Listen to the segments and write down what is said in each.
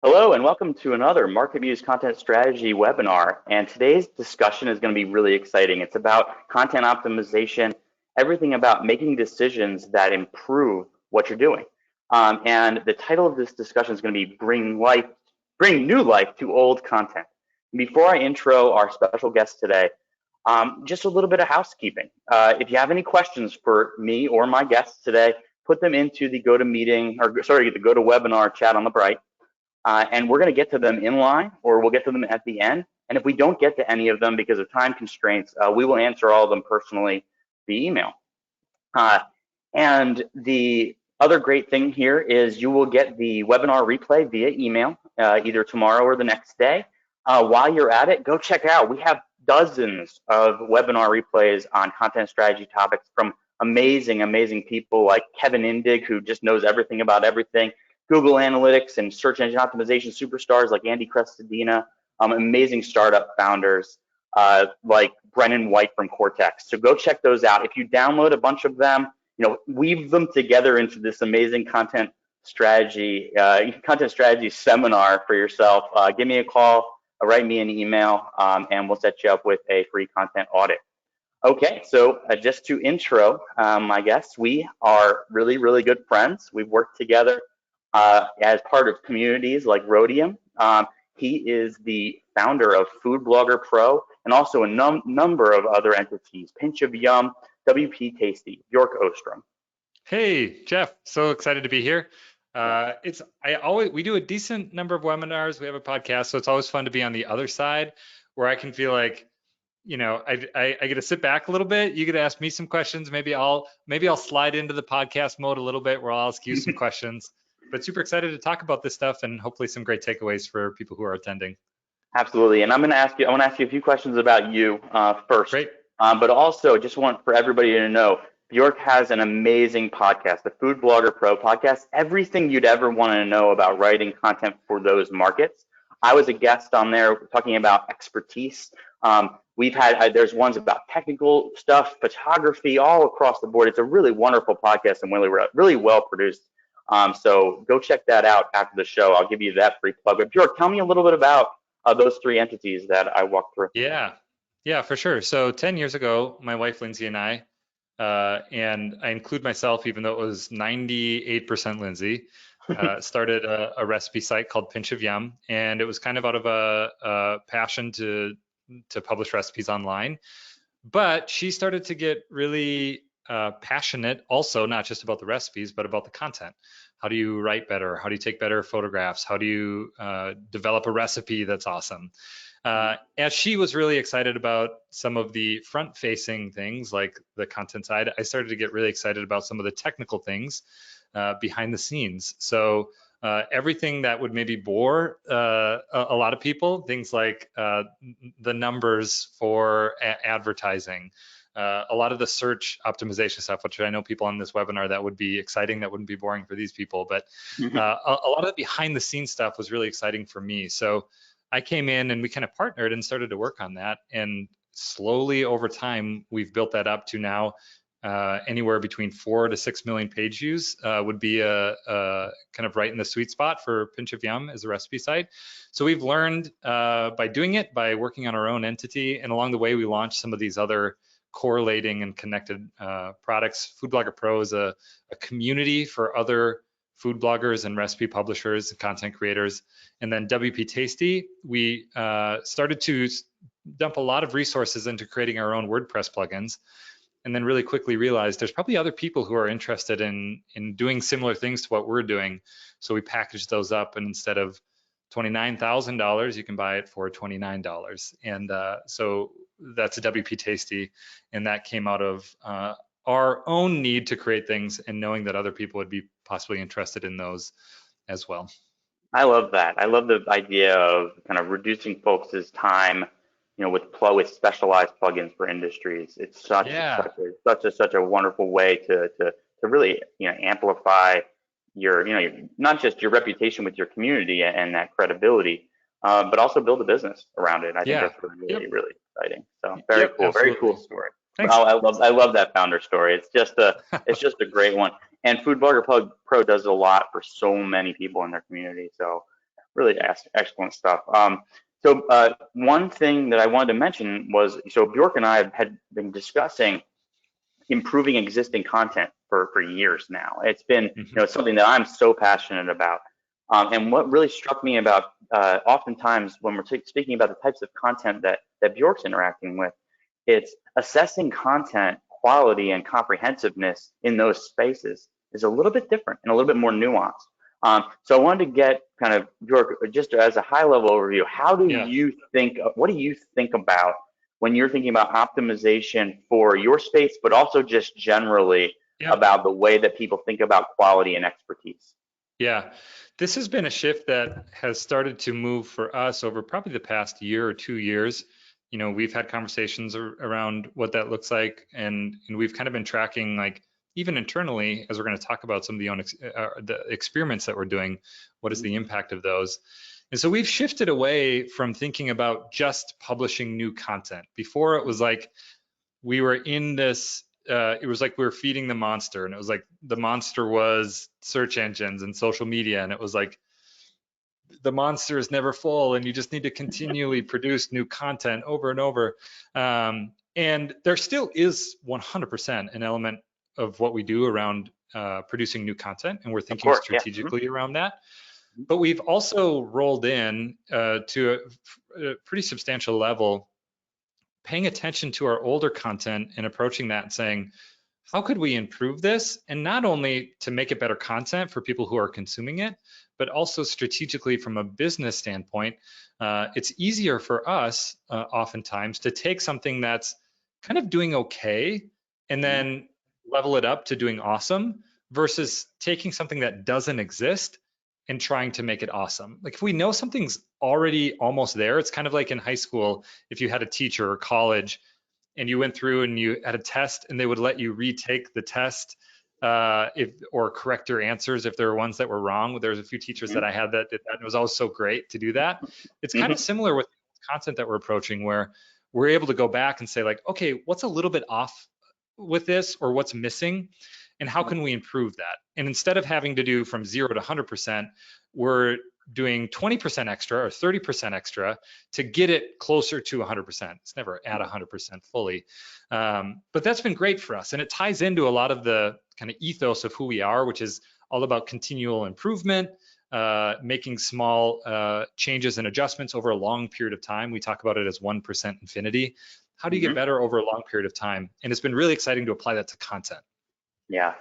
Hello and welcome to another MarketMuse content strategy webinar. And today's discussion is going to be really exciting. It's about content optimization, everything about making decisions that improve what you're doing. And the title of this discussion is going to be bring new life to old content. Before I intro our special guest today, just a little bit of housekeeping. If you have any questions for me or my guests today, put them into the the GoToWebinar chat on the right. And we're going to get to them in line, or we'll get to them at the end. And if we don't get to any of them because of time constraints, we will answer all of them personally via email. And the other great thing here is you will get the webinar replay via email, either tomorrow or the next day. While you're at it, go check out. We have dozens of webinar replays on content strategy topics from amazing people like Kevin Indig, who just knows everything about everything. Google Analytics and search engine optimization superstars like Andy Crestodina, amazing startup founders like Brennan White from Cortex. So go check those out. If you download a bunch of them, weave them together into this amazing content strategy seminar for yourself. Give me a call, write me an email, and we'll set you up with a free content audit. Okay, so just to intro my guests, we are really good friends. We've worked together as part of communities like Rhodium. He is the founder of Food Blogger Pro and also a number of other entities, Pinch of Yum, WP Tasty, Bjork Ostrom. Hey, Jeff, so excited to be here. We do a decent number of webinars. We have a podcast, so it's always fun to be on the other side where I can feel like, I get to sit back a little bit. You get to ask me some questions. Maybe I'll slide into the podcast mode a little bit where I'll ask you some questions. But super excited to talk about this stuff and hopefully some great takeaways for people who are attending. Absolutely, and I want to ask you a few questions about you first. Great. But also, just want for everybody to know, Bjork has an amazing podcast, the Food Blogger Pro podcast. Everything you'd ever want to know about writing content for those markets. I was a guest on there talking about expertise. There's ones about technical stuff, photography, all across the board. It's a really wonderful podcast and really well produced. So go check that out after the show. I'll give you that free plug. But Bjork, tell me a little bit about those three entities that I walked through. Yeah, for sure. So 10 years ago, my wife, Lindsay, and I, and I include myself, even though it was 98% Lindsay, started a recipe site called Pinch of Yum. And it was kind of out of a passion to publish recipes online. But she started to get really passionate also, not just about the recipes, but about the content. How do you write better? How do you take better photographs? How do you develop a recipe that's awesome? As she was really excited about some of the front-facing things like the content side, I started to get really excited about some of the technical things behind the scenes. So everything that would maybe bore a lot of people, things like the numbers for advertising, a lot of the search optimization stuff, which I know people on this webinar that would be exciting, that wouldn't be boring for these people, but a lot of the behind the scenes stuff was really exciting for me. So I came in and we kind of partnered and started to work on that. And slowly over time, we've built that up to now anywhere between 4 to 6 million page views would be a kind of right in the sweet spot for Pinch of Yum as a recipe site. So we've learned by doing it, by working on our own entity, and along the way, we launched some of these other correlating and connected products. Food Blogger Pro is a community for other food bloggers and recipe publishers and content creators. And then WP Tasty, we started to dump a lot of resources into creating our own WordPress plugins, and then really quickly realized there's probably other people who are interested in doing similar things to what we're doing. So we packaged those up, and instead of $29,000, you can buy it for $29. And so that's a WP Tasty, and that came out of our own need to create things and knowing that other people would be possibly interested in those as well. I love that. I love the idea of kind of reducing folks' time, with specialized plugins for industries. It's such a wonderful way to really amplify your not just your reputation with your community and that credibility, but also build a business around it. I think that's really exciting. So very cool, very cool story. I love that founder story. It's just a great one. And Food Blogger Pro does a lot for so many people in their community. So Really excellent stuff. So one thing that I wanted to mention was, so Bjork and I had been discussing improving existing content for years now. It's been, Hmm. something that I'm so passionate about. And what really struck me about, oftentimes when we're speaking about the types of content that Bjork's interacting with, it's assessing content quality and comprehensiveness in those spaces is a little bit different and a little bit more nuanced. So I wanted to get kind of Bjork, just as a high level overview, Yeah. what do you think about when you're thinking about optimization for your space, but also just generally Yeah. about the way that people think about quality and expertise? Yeah. This has been a shift that has started to move for us over probably the past year or 2 years. We've had conversations around what that looks like, and we've kind of been tracking, like, even internally, as we're going to talk about some of the experiments that we're doing, what is the impact of those? And so we've shifted away from thinking about just publishing new content. Before, it was like we were in this, it was like we were feeding the monster, and it was like the monster was search engines and social media, and it was like the monster is never full, and you just need to continually produce new content over and over. And there still is 100% an element of what we do around producing new content, and we're Of thinking course, yeah. strategically around that. But we've also rolled in to a pretty substantial level, paying attention to our older content and approaching that and saying, how could we improve this? And not only to make it better content for people who are consuming it, but also strategically from a business standpoint. It's easier for us oftentimes to take something that's kind of doing okay and then level it up to doing awesome, versus taking something that doesn't exist and trying to make it awesome. Like, if we know something's already almost there, it's kind of like in high school, if you had a teacher, or college, and you went through and you had a test, and they would let you retake the test, or correct your answers if there were ones that were wrong. There was a few teachers that I had that did that, and it was always so great to do that. It's kind of Mm-hmm. similar with content that we're approaching, where we're able to go back and say, like, okay, what's a little bit off with this, or what's missing, and how can we improve that? And instead of having to do from 0 to 100%, we're doing 20% extra or 30% extra to get it closer to 100%. It's never at 100% fully. But that's been great for us. And it ties into a lot of the kind of ethos of who we are, which is all about continual improvement, making small changes and adjustments over a long period of time. We talk about it as 1% infinity. How do you get Mm-hmm. better over a long period of time? And it's been really exciting to apply that to content. Yeah.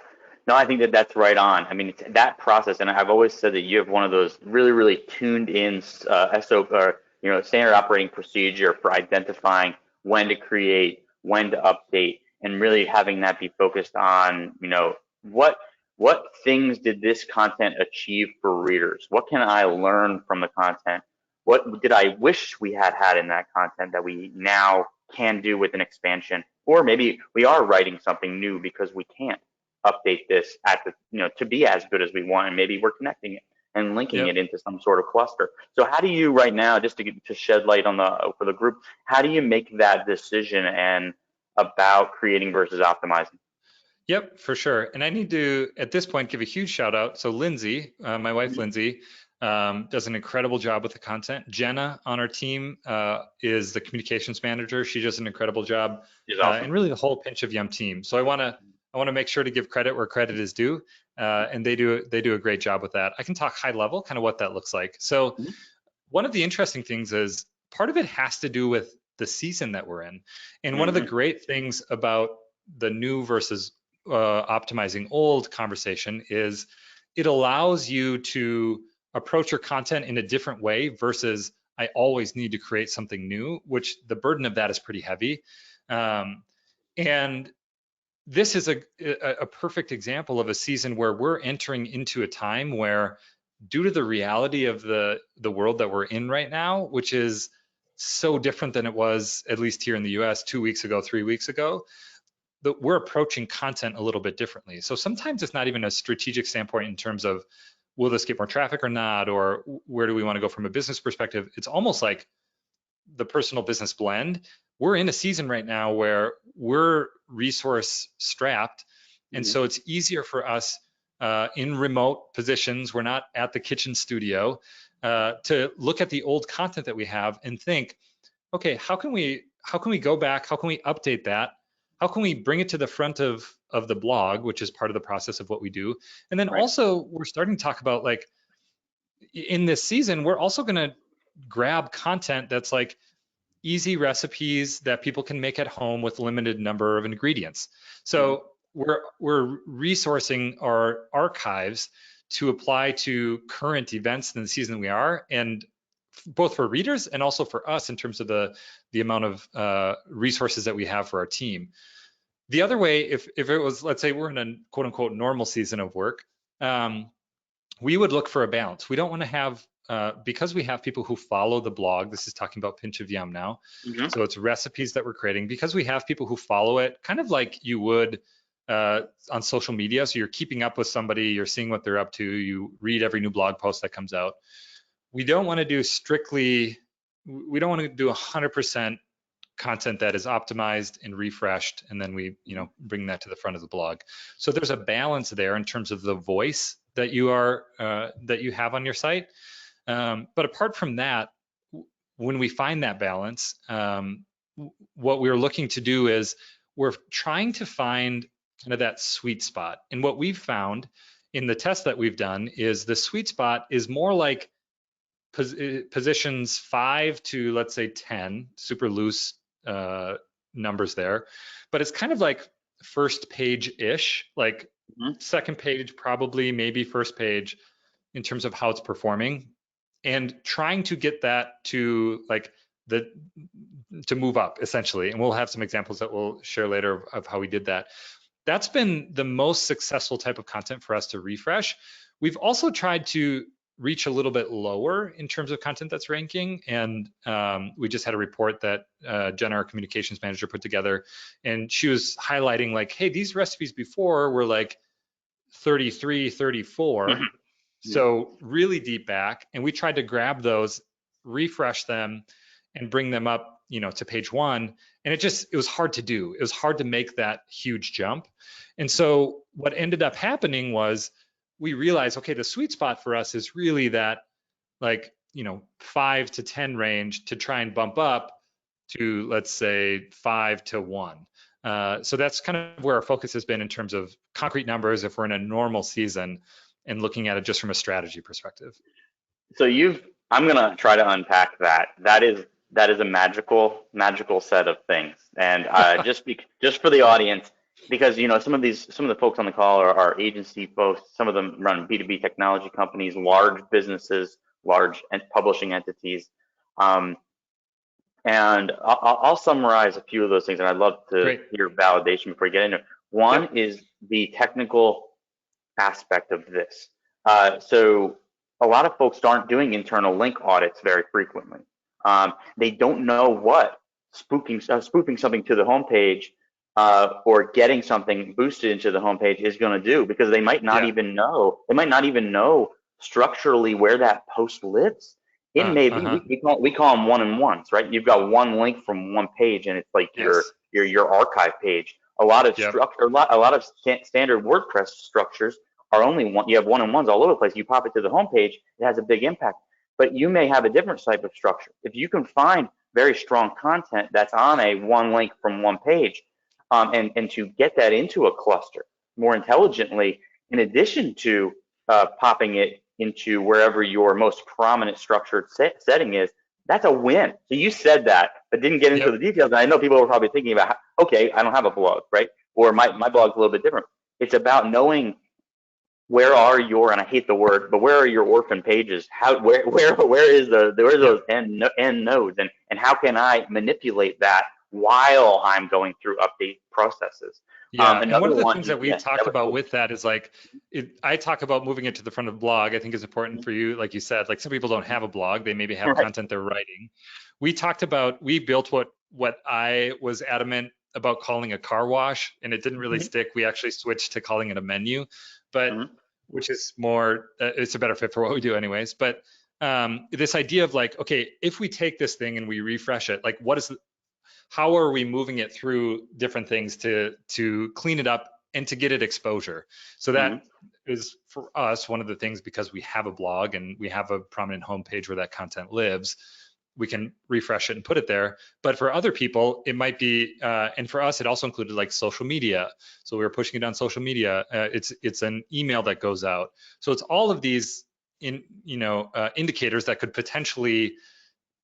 No, I think that that's right on. I mean, it's that process, and I've always said that you have one of those really, really tuned in SOP, or standard operating procedure for identifying when to create, when to update, and really having that be focused on, what what things did this content achieve for readers? What can I learn from the content? What did I wish we had had in that content that we now can do with an expansion? Or maybe we are writing something new because we can't update this at the to be as good as we want, and maybe we're connecting it and linking it Yep. into some sort of cluster. So how do you right now, just to shed light on for the group, how do you make that decision and about creating versus optimizing? Yep, for sure. And I need to, at this point, give a huge shout out. So Lindsay, my wife Lindsay, does an incredible job with the content. Jenna on our team is the communications manager. She does an incredible job, Is awesome. and really the whole Pinch of Yum team. So I want to make sure to give credit where credit is due, and they do a great job with that. I can talk high level, kind of what that looks like. So Mm-hmm. one of the interesting things is part of it has to do with the season that we're in. And one of the Mm-hmm. great things about the new versus optimizing old conversation is it allows you to approach your content in a different way, versus I always need to create something new, which the burden of that is pretty heavy. And this is a perfect example of a season where we're entering into a time where, due to the reality of the world that we're in right now, which is so different than it was, at least here in the US 2 weeks ago, 3 weeks ago, that we're approaching content a little bit differently. So sometimes it's not even a strategic standpoint in terms of, will this get more traffic or not, or where do we want to go from a business perspective? It's almost like the personal business blend. We're in a season right now where we're resource strapped. And Mm-hmm. so it's easier for us in remote positions. We're not at the kitchen studio, to look at the old content that we have and think, okay, how can we go back? How can we update that? How can we bring it to the front of the blog, which is part of the process of what we do? And then Right. also we're starting to talk about, like, in this season, we're also going to grab content that's like easy recipes that people can make at home with limited number of ingredients. Mhm. So we're resourcing our archives to apply to current events in the season we are, and both for readers and also for us in terms of the amount of resources that we have for our team. The other way, if it was, let's say we're in a quote unquote normal season of work, we would look for a balance. We don't want to have, because we have people who follow the blog, this is talking about Pinch of Yum now. Mhm. So it's recipes that we're creating, because we have people who follow it, kind of like you would on social media. So you're keeping up with somebody, you're seeing what they're up to, you read every new blog post that comes out. We don't want to do 100% content that is optimized and refreshed, and then we, bring that to the front of the blog. So there's a balance there in terms of the voice that you have on your site. But apart from that, when we find that balance, what we're looking to do is we're trying to find kind of that sweet spot. And what we've found in the test that we've done is the sweet spot is more like positions 5 to, let's say, 10, super loose numbers there, but it's kind of like first page-ish, like Mhm. second page, probably, maybe first page in terms of how it's performing, and trying to get that to like to move up essentially. And we'll have some examples that we'll share later of how we did that. That's been the most successful type of content for us to refresh. We've also tried to reach a little bit lower in terms of content that's ranking. And we just had a report that Jenna, our communications manager, put together. And she was highlighting like, hey, these recipes before were like 33, 34. Mhm. Yeah. So really deep back. And we tried to grab those, refresh them, and bring them up, to page 1. And it was hard to do. It was hard to make that huge jump. And so what ended up happening was we realized, okay, the sweet spot for us is really that, like, 5 to 10 range, to try and bump up to, let's say, 5 to 1. So that's kind of where our focus has been in terms of concrete numbers if we're in a normal season, and looking at it just from a strategy perspective. So I'm gonna try to unpack that. That is a magical set of things. And just for the audience, because some of the folks on the call are agency folks. Some of them run B2B technology companies, large businesses, large and publishing entities. Um, and I'll summarize a few of those things, and I'd love to Great. hear validation before we get into it. Yep. One is the technical aspect of this. So a lot of folks aren't doing internal link audits very frequently. They don't know what spoofing something to the homepage or getting something boosted into the homepage is going to do, because they might not Yeah. even know. They might not even know structurally where that post lives. It may be Uh-huh. we call them one-on-ones, right? You've got one link from one page, and it's like Yes. your archive page. A lot of Yep. structure, a lot of standard WordPress structures are only one. You have one-on-ones all over the place. You pop it to the homepage, it has a big impact. But you may have a different type of structure. If you can find very strong content that's on a one link from one page, and to get that into a cluster more intelligently, in addition to popping it into wherever your most prominent structured setting is, that's a win. So you said that, but didn't get into Yep. the details. And I know people are probably thinking about, okay, I don't have a blog, right? Or my blog's a little bit different. It's about knowing where are your, and I hate the word, but where are your orphan pages? Where is those Yep. end nodes, and how can I manipulate that while I'm going through update processes? Yeah, and one Another of the one, things that we've yeah, talked about with that is like, I talk about moving it to the front of the blog. I think is important for you, like you said. Like some people don't have a blog; they maybe have right. content they're writing. We built what I was adamant about calling a car wash, and it didn't really Mhm. stick. We actually switched to calling it a menu, but Mhm. which is more, it's a better fit for what we do, anyways. But this idea of like, okay, if we take this thing and we refresh it, like how are we moving it through different things to clean it up and to get it exposure. So Mhm. that is for us one of the things, because we have a blog and we have a prominent homepage where that content lives, we can refresh it and put it there. But for other people, it might be, and for us, it also included like social media. So we were pushing it on social media. It's an email that goes out. So it's all of these indicators that could potentially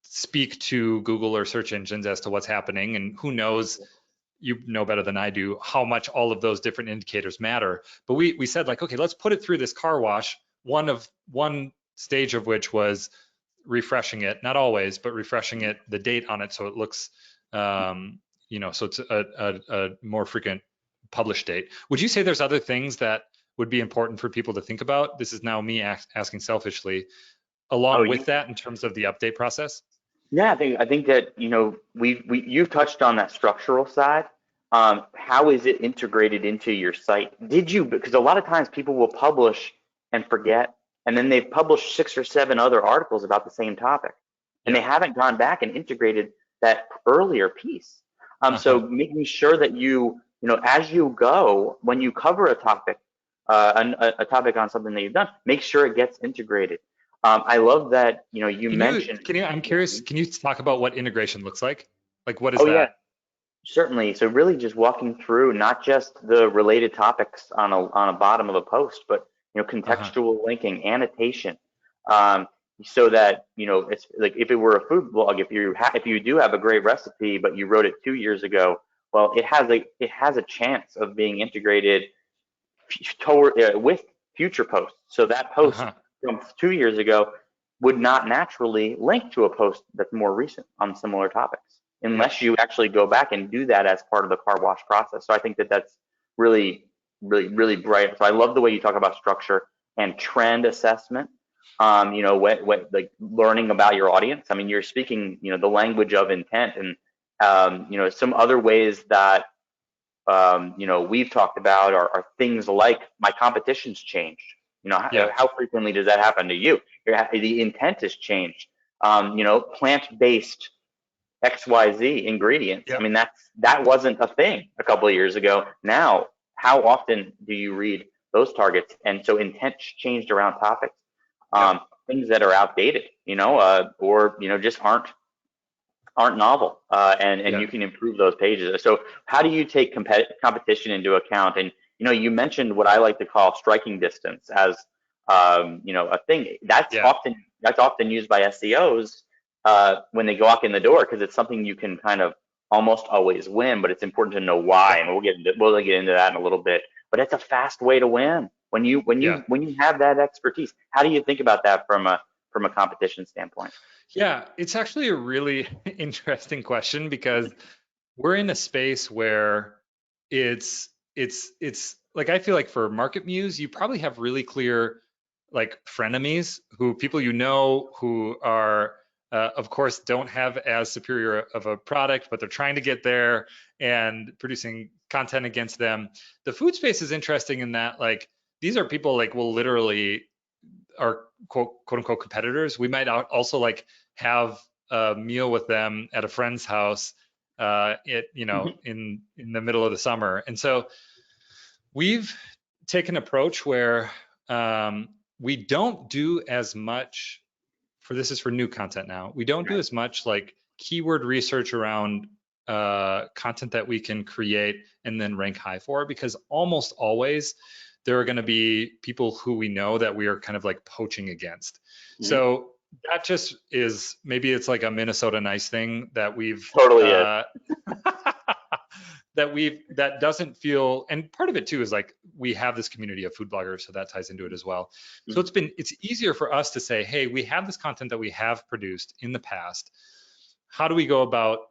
speak to Google or search engines as to what's happening. And who knows, you know better than I do, how much all of those different indicators matter. But we said like, okay, let's put it through this car wash. One stage of which was refreshing it, not always, but refreshing it, the date on it, so it looks, so it's a more frequent publish date. Would you say there's other things that would be important for people to think about? This is now me asking selfishly, Oh, along with that in terms of the update process. yeah, I think that you've touched on that structural side. How is it integrated into your site? Because a lot of times people will publish and forget, and then they've published 6 or 7 other articles about the same topic, and they Yeah. haven't gone back and integrated that earlier piece. So Uh-huh. making sure that as you go, when you cover a topic, a topic on something that you've done, make sure it gets integrated. I love that you mentioned. I'm curious, can you talk about what integration looks like? Like, what is Oh yeah, that? certainly. So really just walking through not just the related topics on a bottom of a post, but Uh-huh. contextual linking, annotation, um, so that it's like if it were a food blog, if you do have a great recipe, but you wrote it 2 years ago, well, it has a chance of being integrated with future posts. So that post Uh-huh. from 2 years ago would not naturally link to a post that's more recent on similar topics Yep. unless you actually go back and do that as part of the car wash process. So I think that that's really, really, really bright. So I love the way you talk about structure and trend assessment. Like learning about your audience. I mean, you're speaking, the language of intent, and some other ways that we've talked about are things like my competition's changed. Yeah. How frequently does that happen to you? The intent has changed. Plant-based XYZ ingredients. I Yep. mean, that wasn't a thing a couple of years ago. Now, how often do you read those targets? And so intent changed around topics, Yep. um, things that are outdated, or just aren't novel, and Yeah. you can improve those pages. So how do you take competition into account? And you mentioned what I like to call striking distance as a thing Yeah. that's often used by SEOs when they walk in the door, because it's something you can kind of almost always win, but it's important to know why, Yep. and we'll get into that in a little bit. But it's a fast way to win when you when Yeah. you when you have that expertise. How do you think about that from a competition standpoint? Yeah. It's actually a really interesting question, because we're in a space where it's like, I feel like for MarketMuse, you probably have really clear like frenemies, who people who are of course don't have as superior of a product, but they're trying to get there and producing content against them. The food space is interesting in that, like, these are people like will literally are quote unquote competitors. We might also like have a meal with them at a friend's house, in the middle of the summer. And so we've taken an approach where we don't do as much for this is for new content now. We don't do Right. as much like keyword research around content that we can create and then rank high for, because almost always there are going to be people who we know that we are kind of like poaching against. Mhm. So that just is, maybe it's like a Minnesota nice thing that we've Totally is. that doesn't feel, and part of it too is like we have this community of food bloggers, so that ties into it as well. So Mhm. it's easier for us to say, hey, we have this content that we have produced in the past. How do we go about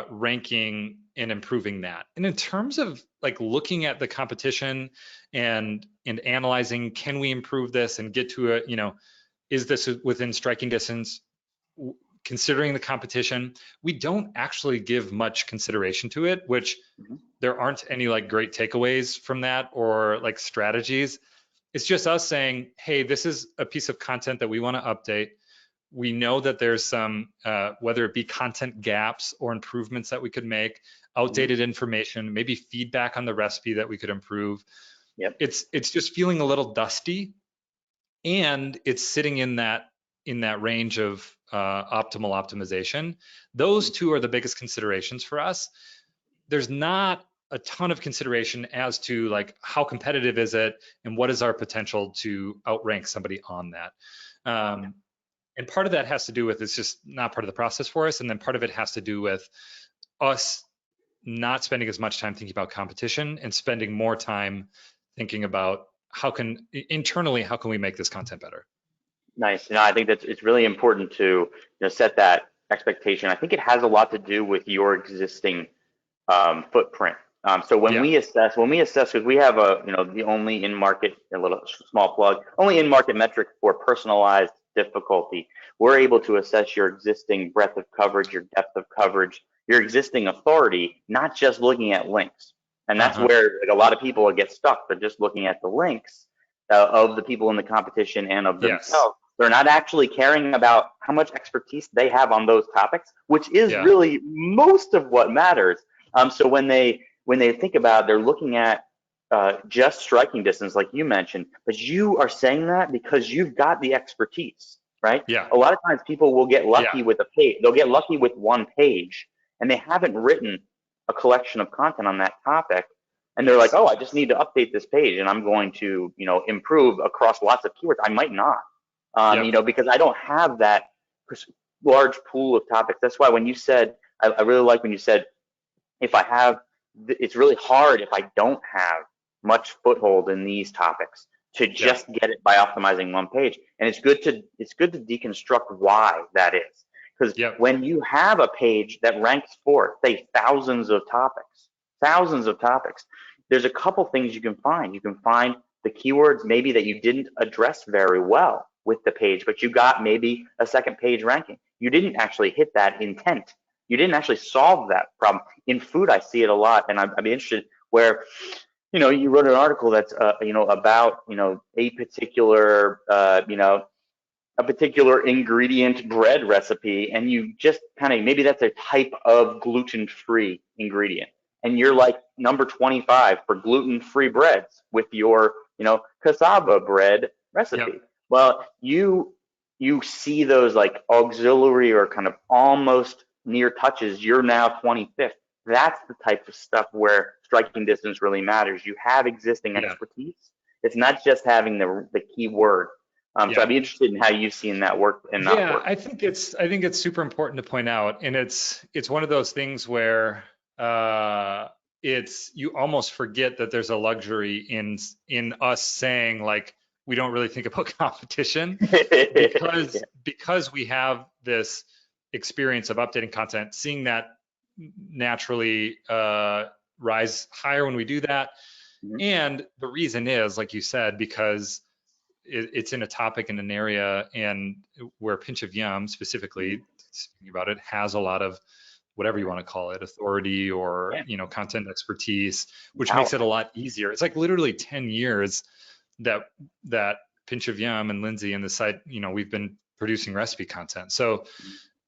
ranking and improving that? And in terms of like looking at the competition and analyzing, can we improve this and get to is this within striking distance? Considering the competition, we don't actually give much consideration to it, which Mhm. there aren't any like great takeaways from that or like strategies. It's just us saying, hey, this is a piece of content that we want to update. we know that there's some, whether it be content gaps or improvements that we could make, outdated information, maybe feedback on the recipe that we could improve. Yep. It's just feeling a little dusty, and it's sitting in that range of optimal optimization. Those two are the biggest considerations for us. There's not a ton of consideration as to like how competitive is it and what is our potential to outrank somebody on that. And part of that has to do with it's just not part of the process for us, and then part of it has to do with us not spending as much time thinking about competition and spending more time thinking about how can we make this content better. Nice. I think that it's really important to set that expectation. I think it has a lot to do with your existing footprint. So when we assess, because we have the only in-market, a little small plug, only in-market metric for personalized difficulty. We're able to assess your existing breadth of coverage, your depth of coverage, your existing authority, not just looking at links. And that's where a lot of people get stuck. They're just looking at the links of the people in the competition and of themselves. They're not actually caring about how much expertise they have on those topics, which is really most of what matters. So when they think about it, they're looking at just striking distance, like you mentioned, but you are saying that because you've got the expertise, right? Yeah. A lot of times people will get lucky with a page. They'll get lucky with one page, and they haven't written a collection of content on that topic. And they're like, oh, I just need to update this page, and I'm going to, improve across lots of keywords. I might not, because I don't have that large pool of topics. That's why when you said, I really like when you said, it's really hard if I don't have much foothold in these topics to just get it by optimizing one page. And it's good to deconstruct why that is. Because when you have a page that ranks for, say, thousands of topics, there's a couple things you can find. You can find the keywords maybe that you didn't address very well with the page, but you got maybe a second page ranking. You didn't actually hit that intent. You didn't actually solve that problem. In food, I see it a lot, and I'd be interested where, you wrote an article that's, about, a particular, a particular ingredient bread recipe, and you just kind of, maybe that's a type of gluten-free ingredient, and you're like number 25 for gluten-free breads with your, cassava bread recipe. Well, you see those like auxiliary or kind of almost near touches, you're now 25th. That's the type of stuff where striking distance really matters. You have existing expertise. It's not just having the key word. So I'd be interested in how you've seen that work and not work. I think it's super important to point out, and it's one of those things where you almost forget that there's a luxury in us saying like we don't really think about competition because we have this experience of updating content, seeing that naturally rise higher when we do that. And the reason is, like you said, because it's in a topic in an area and where Pinch of Yum specifically, speaking about it, has a lot of whatever you want to call it, authority or content expertise, which makes it a lot easier. It's like literally 10 years that Pinch of Yum and Lindsay and the site, we've been producing recipe content. So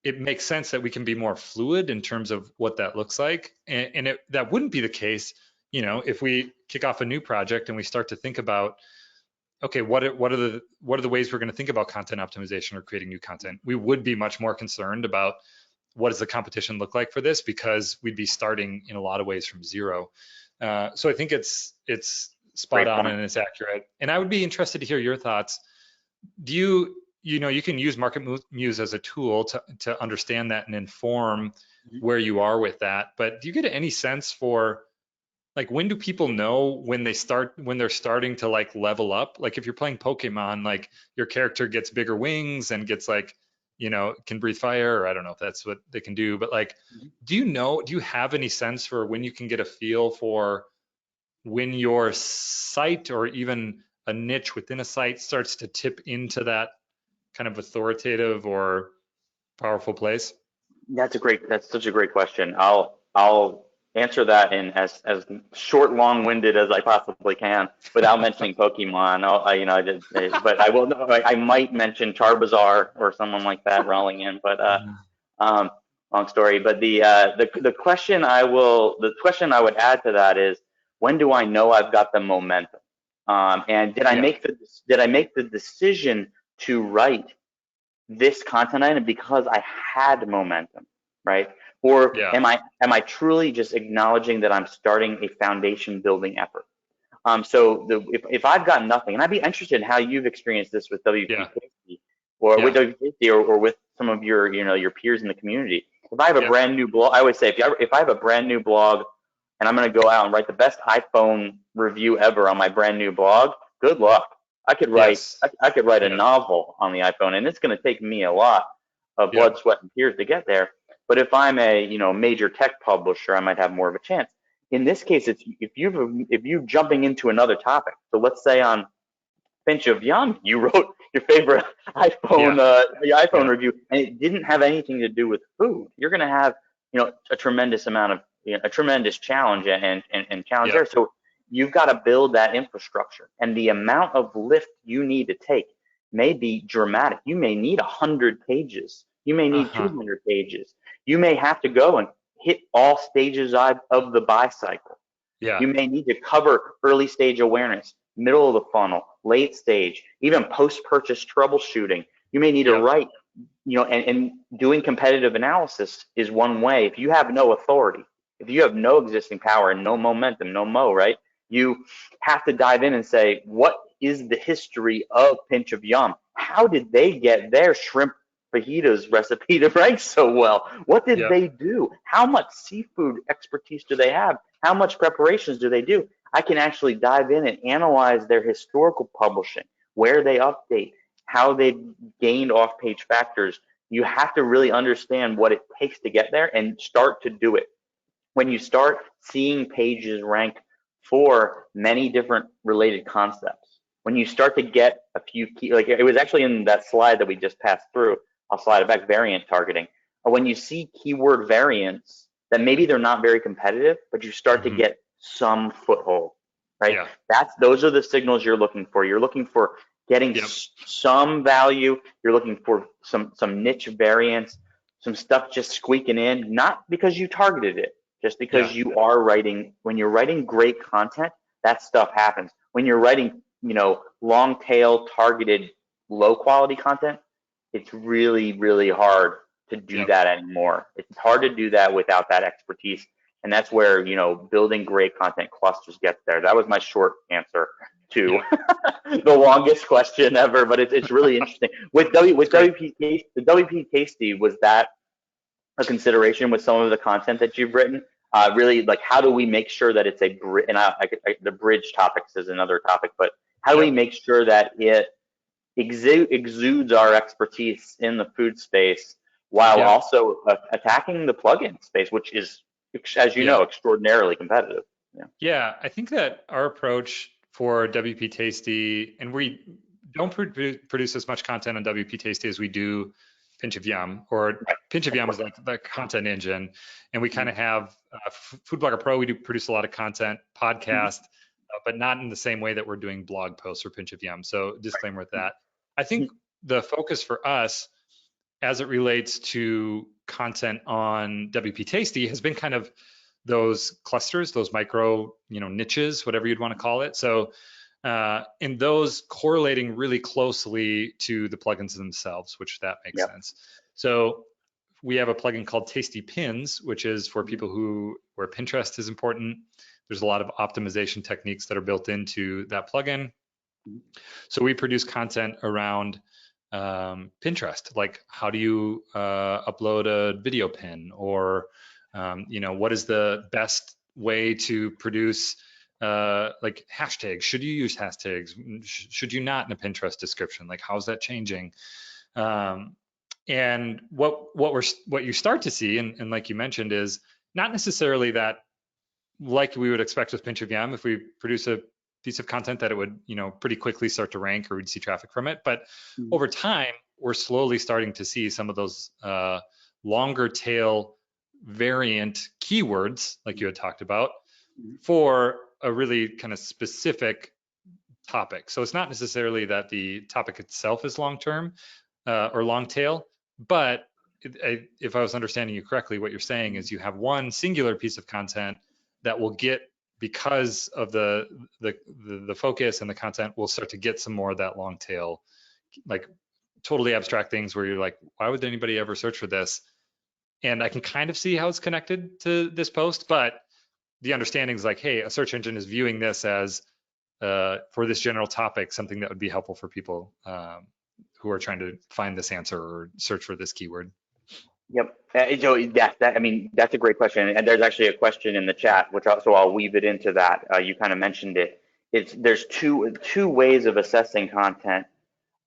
it makes sense that we can be more fluid in terms of what that looks like. And that wouldn't be the case, if we kick off a new project and we start to think about, okay, what are the ways we're going to think about content optimization or creating new content? We would be much more concerned about what does the competition look like for this, because we'd be starting in a lot of ways from zero. So I think it's spot on and it's accurate. And I would be interested to hear your thoughts. Do you can use MarketMuse as a tool to understand that and inform where you are with that. But do you get any sense for like when do people know when they're starting to like level up? Like if you're playing Pokemon, like your character gets bigger wings and gets like, can breathe fire, or I don't know if that's what they can do, but like, do you have any sense for when you can get a feel for when your site or even a niche within a site starts to tip into that kind of authoritative or powerful place? That's such a great question. I'll answer that in as short, long-winded as I possibly can without mentioning Pokemon. But I will. I might mention Charbazar or someone like that rolling in. But um, long story. But the question the question I would add to that is, when do I know I've got the momentum? And did I Yeah. make the decision to write this content item because I had momentum, right? Or Yeah. am I truly just acknowledging that I'm starting a foundation building effort? If I've got nothing, and I'd be interested in how you've experienced this with Yeah. WPKC or with Yeah. WPKC or with some of your peers in the community. If I have a Yeah. brand new blog, I always say if I have a brand new blog and I'm going to go out and write the best iPhone review ever on my brand new blog, good luck. I could write Yes. I could write a Yeah. novel on the iPhone, and it's going to take me a lot of Yeah. blood, sweat, and tears to get there. But if I'm a major tech publisher, I might have more of a chance. In this case, it's if you're jumping into another topic. So let's say on Pinch of Yum, you wrote your favorite Yeah. your iPhone Yeah. review, and it didn't have anything to do with food. You're going to have a tremendous amount of a tremendous challenge and challenge Yeah. there. So you've got to build that infrastructure, and the amount of lift you need to take may be dramatic. You may need 100 pages. You may need Uh-huh. 200 pages. You may have to go and hit all stages of the buy cycle. Yeah. You may need to cover early stage awareness, middle of the funnel, late stage, even post-purchase troubleshooting. You may need to Yep. write, and doing competitive analysis is one way. If you have no authority, if you have no existing power and no momentum, no mo, right? You have to dive in and say, what is the history of Pinch of Yum? How did they get their shrimp fajitas recipe to rank so well? What did Yep. they do? How much seafood expertise do they have? How much preparations do they do? I can actually dive in and analyze their historical publishing, where they update, how they've gained off-page factors. You have to really understand what it takes to get there and start to do it. When you start seeing pages rank for many different related concepts, when you start to get a few key, like it was actually in that slide that we just passed through, I'll slide it back, variant targeting. When you see keyword variants that maybe they're not very competitive, but you start to Hmm. get some foothold, right? Yeah. Those are the signals you're looking for. You're looking for getting Yep. some value. You're looking for some niche variants, some stuff just squeaking in, not because you targeted it, just because Yeah. you are writing. When you're writing great content, that stuff happens. When you're writing, long tail targeted low quality content, it's really, really hard to do Yep. that anymore. It's hard to do that without that expertise. And that's where, building great content clusters gets there. That was my short answer to Yep. the longest question ever, but it's really interesting. With It's great. the WP was that a consideration with some of the content that you've written? Really, like, how do we make sure that it's the bridge topics is another topic, but how do we Yep. make sure that it exudes our expertise in the food space while Yep. also attacking the plugin space, which is, as you Yeah. know, extraordinarily competitive. Yeah. Yeah. I think that our approach for WP Tasty, and we don't produce as much content on WP Tasty as we do Pinch of Yum, or Right. Pinch of Of Yum course. is like the content engine. And we kind Mhm. of have Food Blogger Pro, we do produce a lot of content, Mhm. podcast, but not in the same way that we're doing blog posts or Pinch of Yum. So disclaimer with that. I think Mhm. the focus for us as it relates to content on WP Tasty has been kind of those clusters, those micro, niches, whatever you'd want to call it. So, in those correlating really closely to the plugins themselves, which that makes Yep. sense. So we have a plugin called Tasty Pins, which is for Mhm. people where Pinterest is important. There's a lot of optimization techniques that are built into that plugin. Mhm. So we produce content around Pinterest, like how do you upload a video pin, or what is the best way to produce like hashtags? Should you use hashtags? Should you not in a Pinterest description? Like how's that changing? Um, and what you start to see, and like you mentioned, is not necessarily that like we would expect with Pinch of Yum, if we produce a piece of content that it would, pretty quickly start to rank or we'd see traffic from it. But Mhm. over time, we're slowly starting to see some of those longer tail variant keywords, like you had talked about, for a really kind of specific topic. So it's not necessarily that the topic itself is long term or long tail, but if I was understanding you correctly, what you're saying is you have one singular piece of content that will get, because of the focus and the content, will start to get some more of that long tail, like totally abstract things where you're like, why would anybody ever search for this? And I can kind of see how it's connected to this post, but the understanding is like, hey, a search engine is viewing this as for this general topic, something that would be helpful for people who are trying to find this answer or search for this keyword. Yep. So I mean, that's a great question. And there's actually a question in the chat, which also I'll weave it into that. You kind of mentioned it. There's two ways of assessing content.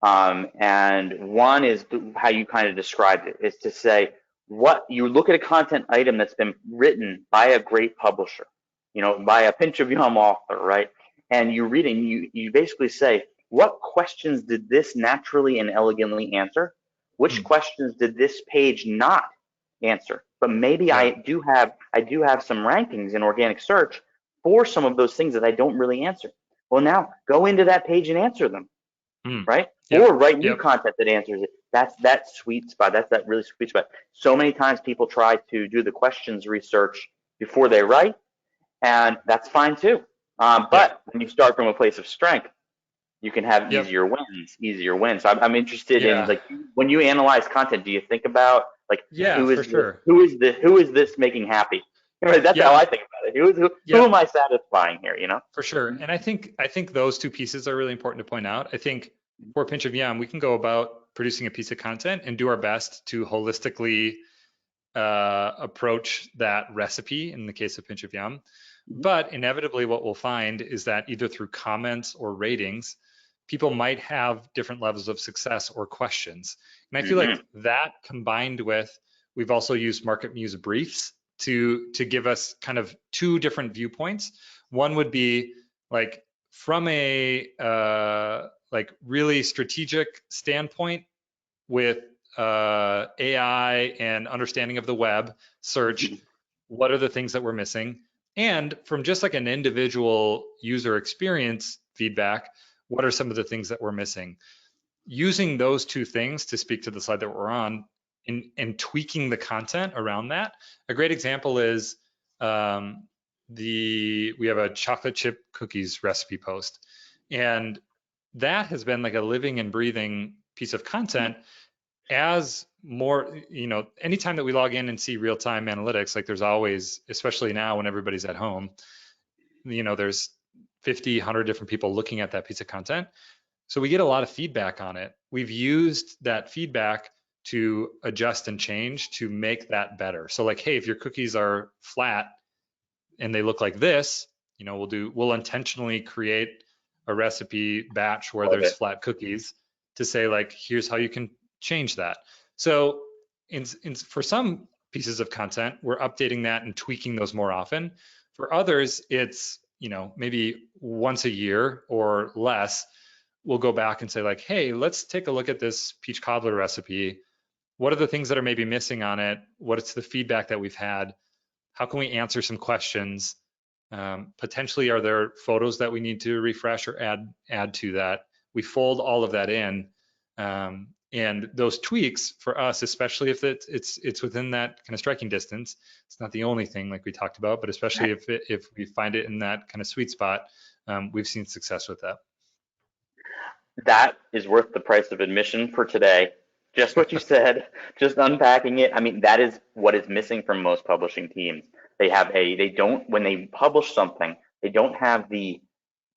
And one is how you kind of described it, is to say, what you look at a content item that's been written by a great publisher, by a pinch of yum author, right? And you read it and you basically say, what questions did this naturally and elegantly answer? Which questions did this page not answer? But maybe Yeah. I do have some rankings in organic search for some of those things that I don't really answer. Well, now go into that page and answer them, right? Yep. Or write new content that answers it. That's that sweet spot. That's that really sweet spot. So many times people try to do the questions research before they write, and that's fine too. But when you start from a place of strength, you can have easier wins. So I'm interested in, like, when you analyze content, do you think about, like, who is this making happy? That's how I think about it. Who am I satisfying here? For sure. And I think those two pieces are really important to point out. I think for Pinch of Yum, we can go about producing a piece of content and do our best to holistically approach that recipe in the case of Pinch of Yum. But inevitably what we'll find is that either through comments or ratings, people might have different levels of success or questions. And I feel like that, combined with, we've also used MarketMuse briefs to give us kind of two different viewpoints. One would be like from a like really strategic standpoint with AI and understanding of the web search, what are the things that we're missing? And from just like an individual user experience feedback, what are some of the things that we're missing? Using those two things to speak to the slide that we're on, and tweaking the content around that. A great example is we have a chocolate chip cookies recipe post, and that has been like a living and breathing piece of content. As more, anytime that we log in and see real-time analytics, like there's always, especially now when everybody's at home, there's 50, 100 different people looking at that piece of content. So we get a lot of feedback on it. We've used that feedback to adjust and change to make that better. So like, hey, if your cookies are flat and they look like this, we'll intentionally create a recipe batch where there's flat cookies to say, like, here's how you can change that. So for some pieces of content, we're updating that and tweaking those more often. For others, it's, maybe once a year or less, we'll go back and say, like, hey, let's take a look at this peach cobbler recipe. What are the things that are maybe missing on it? What's the feedback that we've had? How can we answer some questions? Potentially, are there photos that we need to refresh or add to that? We fold all of that in. And those tweaks for us, especially if it's within that kind of striking distance, it's not the only thing like we talked about, but especially if we find it in that kind of sweet spot, we've seen success with that. That is worth the price of admission for today. Just what you said, just unpacking it. I mean, that is what is missing from most publishing teams. When they publish something, they don't have the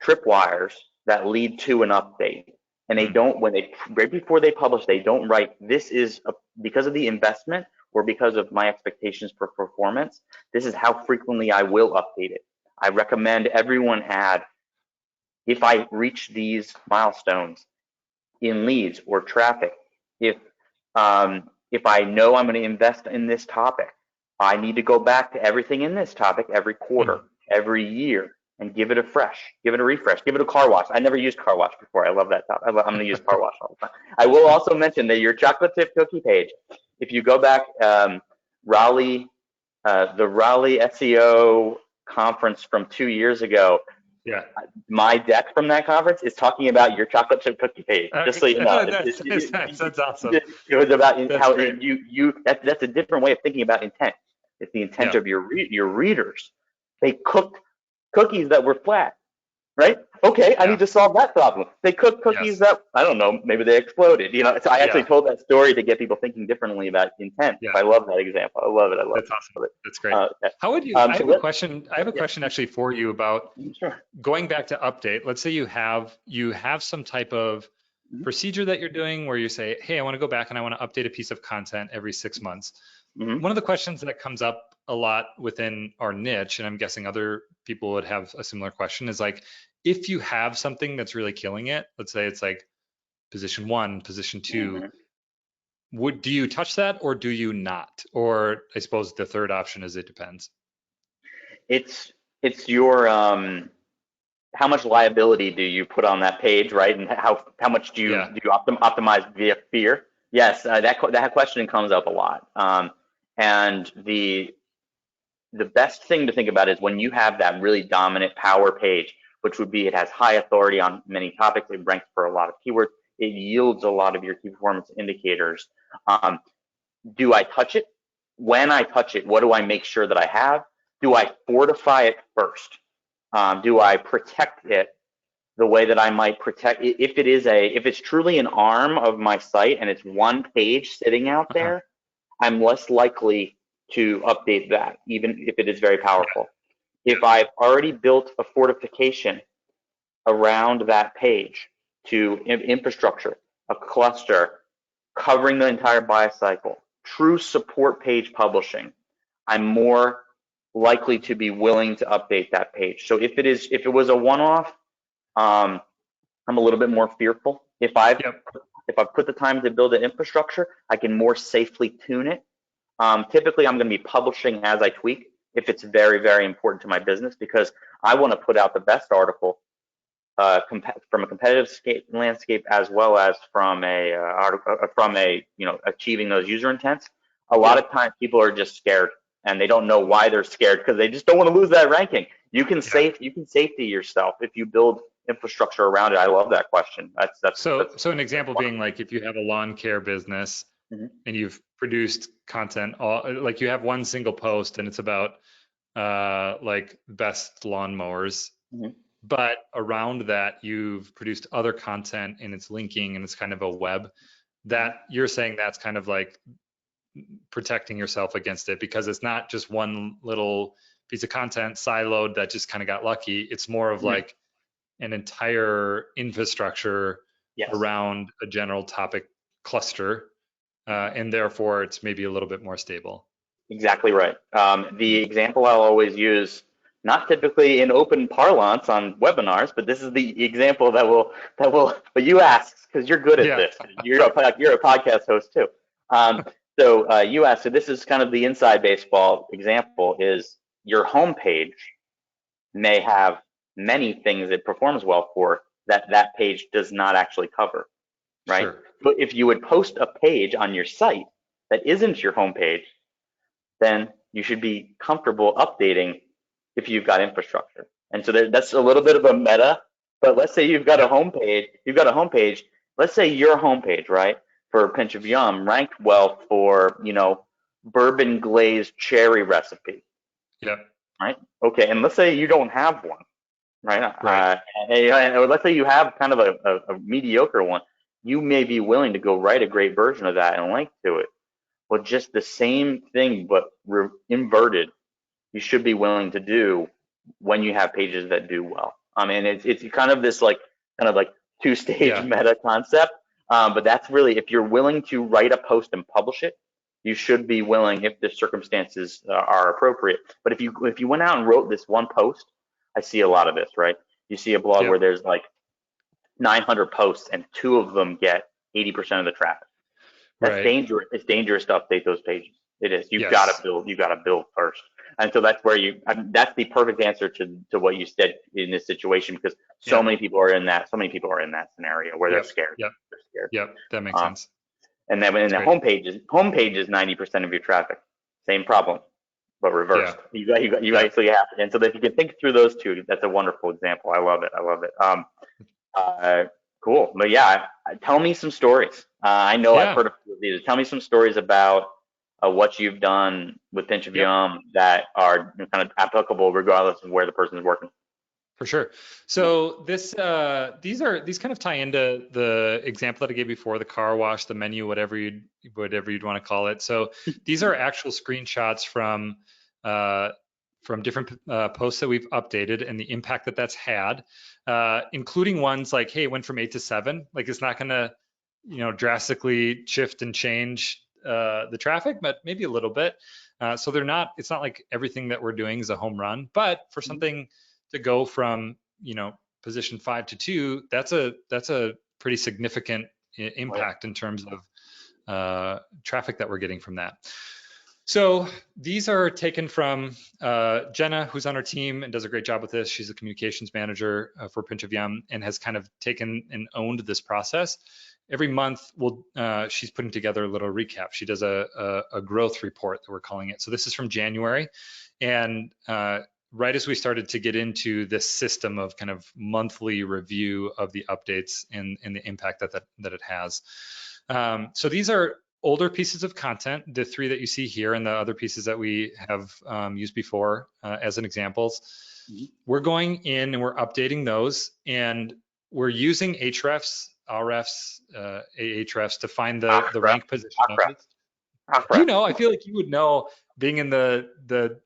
tripwires that lead to an update. And they don't, right before they publish, they don't write, this is because of the investment or because of my expectations for performance, this is how frequently I will update it. I recommend everyone add, if I reach these milestones in leads or traffic, if I know I'm going to invest in this topic, I need to go back to everything in this topic every quarter, every year, and give it a refresh, give it a car wash. I never used car wash before. I love that topic. I'm going to use car wash all the time. I will also mention that your chocolate chip cookie page, if you go back, Raleigh the Raleigh SEO conference from 2 years ago. Yeah. My deck from that conference is talking about your chocolate chip cookie page. Just so you know, That's awesome. it was about That's how great. that's a different way of thinking about intent. It's the intent Yeah. of your readers. They cooked cookies that were flat, right? Okay, I Yeah. need to solve that problem. They cooked cookies Yes. that, I don't know, maybe they exploded. So I actually Yeah. told that story to get people thinking differently about intent. Yeah. I love that example. I love it. I love That's awesome. it. That's great. Okay. How would you, I So have a question. I have a yeah, question actually for you about sure. going back to update. Let's say you have some type of Mhm. procedure that you're doing where you say, hey, I want to go back and I want to update a piece of content every 6 months. Mhm. One of the questions that comes up a lot within our niche, and I'm guessing other people would have a similar question, is like, if you have something that's really killing it, let's say it's like position 1, position 2, Mhm. do you touch that or do you not? Or I suppose the third option is it depends. It's your how much liability do you put on that page, right? And how much Yeah. do you optimize via fear? Yes, that question comes up a lot. And the best thing to think about is when you have that really dominant power page, which would be it has high authority on many topics, it ranks for a lot of keywords, it yields a lot of your key performance indicators. Um, do I touch it? When I touch it, what do I make sure that I have? Do I fortify it first? Do I protect it the way that I might protect if it's truly an arm of my site and it's one page sitting out Uh-huh. there, I'm less likely to update that, even if it is very Yeah. powerful. Yeah. If I've already built a fortification around that page to infrastructure, a cluster, covering the entire buy cycle, true support page publishing, I'm more likely to be willing to update that page. So if it was a one-off, I'm a little bit more fearful. Yep. If I've put the time to build an infrastructure, I can more safely tune it. Typically, I'm going to be publishing as I tweak if it's very, very important to my business because I want to put out the best article from a competitive landscape as well as from a achieving those user intents. A lot of Yep. times people are just scared and they don't know why they're scared because they just don't want to lose that ranking. You can Yeah. safety yourself if you build infrastructure around it. I love that question. So an That's example one. being like if you have a lawn care business Mhm. and you've produced content like you have one single post and it's about like best lawnmowers, Mhm. but around that you've produced other content and it's linking and it's kind of a web that you're saying that's kind of like protecting yourself against it because it's not just one little piece of content siloed that just kind of got lucky. It's more of Mhm. like an entire infrastructure Yes. around a general topic cluster, and therefore it's maybe a little bit more stable. Exactly right. The Mm. example I'll always use, not typically in open parlance on webinars, but this is the example but you ask because you're good at Yeah. this. You're a podcast host too. You asked, so this is kind of the inside baseball example is your homepage may have many things it performs well for that page does not actually cover, right? Sure. But if you would post a page on your site that isn't your homepage, then you should be comfortable updating if you've got infrastructure. And so that's a little bit of a meta, but let's say Yep. you've got a homepage, let's say your homepage, right, for a pinch of yum ranked well for, bourbon glazed cherry recipe, Yep. right? Okay, and let's say you don't have one, right? Right. Or let's say you have kind of a mediocre one. You may be willing to go write a great version of that and link to it. Well, just the same thing, but inverted, you should be willing to do when you have pages that do well. I mean, it's kind of like two-stage Yeah. meta concept. But that's really, if you're willing to write a post and publish it, you should be willing if the circumstances are appropriate. But if you went out and wrote this one post, I see a lot of this, right? You see a blog where Yep. there's like 900 posts and two of them get 80% of the traffic. That's Right. dangerous. It's dangerous to update those pages. It is. You've got to Yes. build. You've got to build first. And so that's where that's the perfect answer to what you said in this situation because so Yeah. many people are in that. So many people are in that scenario where they're Yep. scared. Yep. They're scared. Yep. That makes Um, sense. and then when That's the great. homepage is 90% of your traffic. Same problem. but Yeah, reversed. You yeah, actually have it. And so if you can think through those two, that's a wonderful example. I love it. I love it. Uh, cool. But yeah, tell me some stories. I know I've yeah. heard of these. Tell me some stories about what you've done with Pinch of Yep. Yum that are kind of applicable regardless of where the person is working. For sure. So these kind of tie into the example that I gave before, the car wash, the menu, whatever you'd want to call it. So these are actual screenshots uh, from different posts that we've updated and the impact that that's had, including ones like, hey, it went from 8 to 7. Like it's not going to, drastically shift and change the traffic, but maybe a little bit. So they're not. It's not like everything that we're doing is a home run, but for something to go from position 5 to 2, that's a pretty significant Oh yeah. impact in terms of traffic that we're getting from that. So these are taken from Jenna, who's on our team and does a great job with this. She's a communications manager for Pinch of Yum and has kind of taken and owned this process. Every month, she's putting together a little recap. She does a growth report that we're calling it. So this is from January, and right as we started to get into this system of kind of monthly review of the updates and the impact that it has. So these are older pieces of content, the 3 that you see here and the other pieces that we have used before as an examples. We're going in and we're updating those, and we're using hrefs, rfs, ahrefs to find the Ahrefs. rank position of it. Do you Ahrefs. know? I feel like you would know, being in the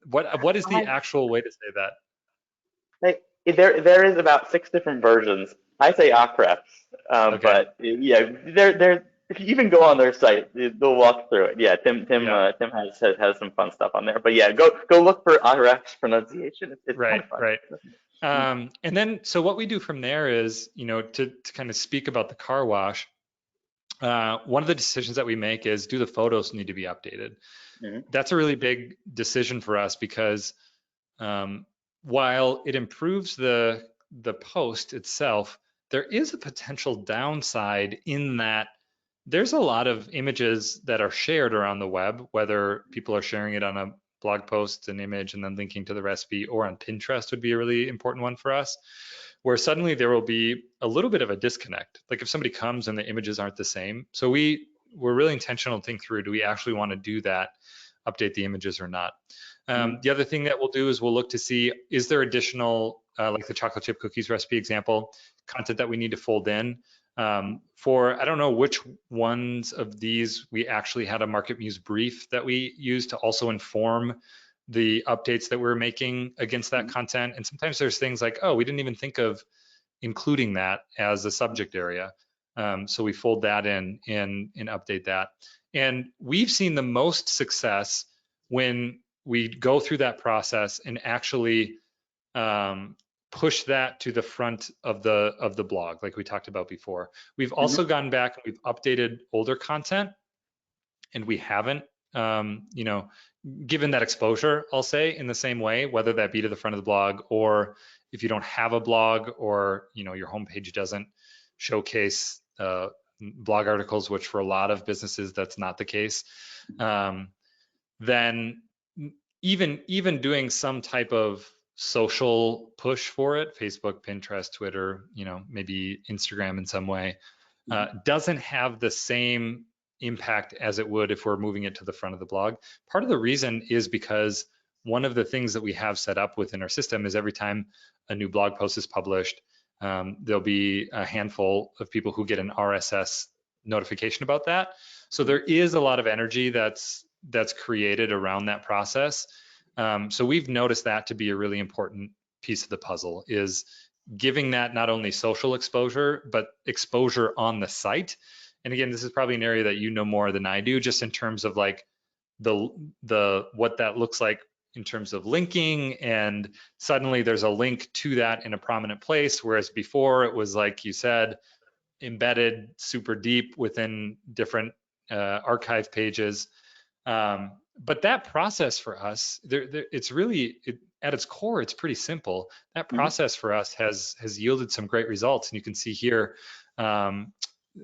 what is the actual way to say that? Like, there is about 6 different versions. I say Ahrefs, Okay. but yeah, they're if you even go on their site, they'll walk through it. Yeah, Yeah. Tim has some fun stuff on there. But yeah, go look for Ahrefs pronunciation. It's kind Right. of fun. Right. And then, so what we do from there is, to kind of speak about the car wash, one of the decisions that we make is, do the photos need to be updated? Mm-hmm. That's a really big decision for us because while it improves the post itself, there is a potential downside in that there's a lot of images that are shared around the web, whether people are sharing it on a blog post, an image, and then linking to the recipe, or on Pinterest would be a really important one for us, where suddenly there will be a little bit of a disconnect. Like if somebody comes and the images aren't the same. So we're really intentional to think through, do we actually want to do that, update the images or not? The other thing that we'll do is we'll look to see, is there additional, like the chocolate chip cookies recipe example, content that we need to fold in? I don't know which ones of these we actually had a MarketMuse brief that we used to also inform the updates that we're making against that content. And sometimes there's things like, oh, we didn't even think of including that as a subject area. So we fold that in and update that. And we've seen the most success when we go through that process and actually push that to the front of the blog, like we talked about before. We've also gone back and we've updated older content, and we haven't, given that exposure, I'll say, in the same way, whether that be to the front of the blog, or if you don't have a blog, or your homepage doesn't showcase blog articles, which for a lot of businesses that's not the case, then even doing some type of social push for it, Facebook, Pinterest, Twitter, maybe Instagram in some way, doesn't have the same impact as it would if we're moving it to the front of the blog. Part of the reason is because one of the things that we have set up within our system is every time a new blog post is published, there'll be a handful of people who get an RSS notification about that. So there is a lot of energy that's created around that process. So we've noticed that to be a really important piece of the puzzle, is giving that not only social exposure, but exposure on the site. And again, this is probably an area that you know more than I do, just in terms of like the what that looks like in terms of linking, and suddenly there's a link to that in a prominent place, whereas before it was, like you said, embedded super deep within different archive pages. But that process for us, it's really, at its core, it's pretty simple. That process for us has yielded some great results, and you can see here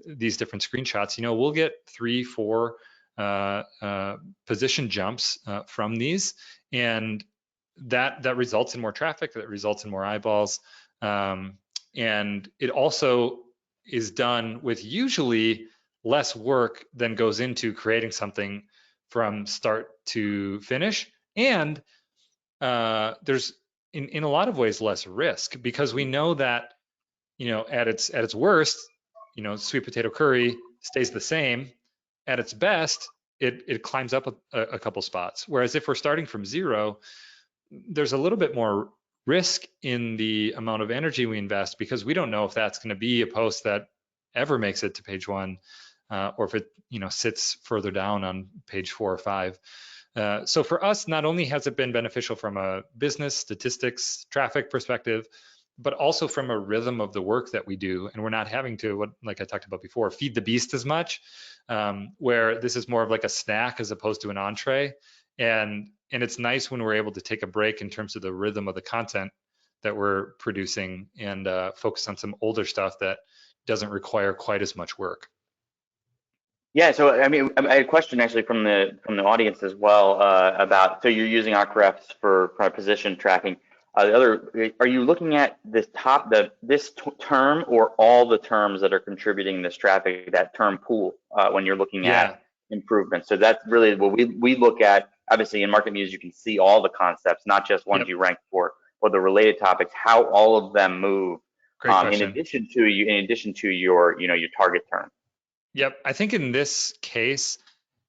these different screenshots. We'll get 3, 4 position jumps from these, and that results in more traffic, that results in more eyeballs, and it also is done with usually less work than goes into creating something from start to finish. And there's in a lot of ways less risk, because we know that, at its worst, sweet potato curry stays the same. At its best, it climbs up a couple spots. Whereas if we're starting from zero, there's a little bit more risk in the amount of energy we invest, because we don't know if that's going to be a post that ever makes it to page one, or if it sits further down on page 4 or 5. So for us, not only has it been beneficial from a business statistics traffic perspective, but also from a rhythm of the work that we do, and we're not having to, like I talked about before, feed the beast as much, where this is more of like a snack as opposed to an entree. And it's nice when we're able to take a break in terms of the rhythm of the content that we're producing, and focus on some older stuff that doesn't require quite as much work. Yeah, so I mean, I had a question actually from the audience as well, about, so you're using Ahrefs for kind of position tracking. Are you looking at this term, or all the terms that are contributing this traffic, that term pool, when you're looking Yeah. at improvements? So that's really what we look at. Obviously, in MarketMuse, you can see all the concepts, not just ones Yep. you rank for, but the related topics, how all of them move, Great in question. addition to your your target term. Yep. I think in this case,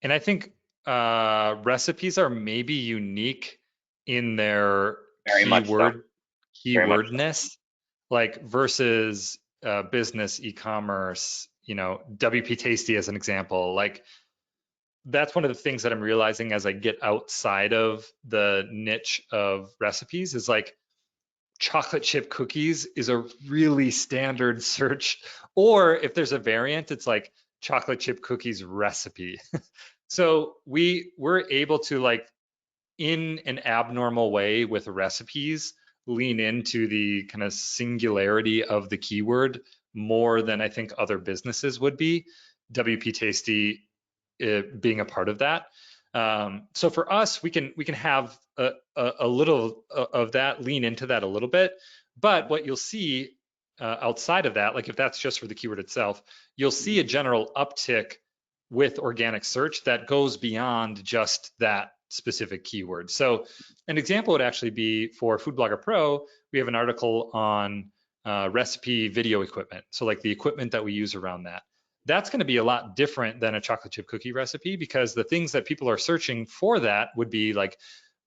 and I think recipes are maybe unique in their Very much so. Very much so. keywordness, like versus business, e-commerce, WP Tasty as an example. Like, that's one of the things that I'm realizing as I get outside of the niche of recipes, is like chocolate chip cookies is a really standard search. Or if there's a variant, it's like chocolate chip cookies recipe. So we're able to, like, in an abnormal way with recipes, lean into the kind of singularity of the keyword more than I think other businesses would be, WP Tasty being a part of that. So for us, we can have a little of that, lean into that a little bit. But what you'll see outside of that, like if that's just for the keyword itself, you'll see a general uptick with organic search that goes beyond just that specific keyword. So an example would actually be for Food Blogger Pro. We have an article on recipe video equipment. So like the equipment that we use around that. That's going to be a lot different than a chocolate chip cookie recipe, because the things that people are searching for that would be like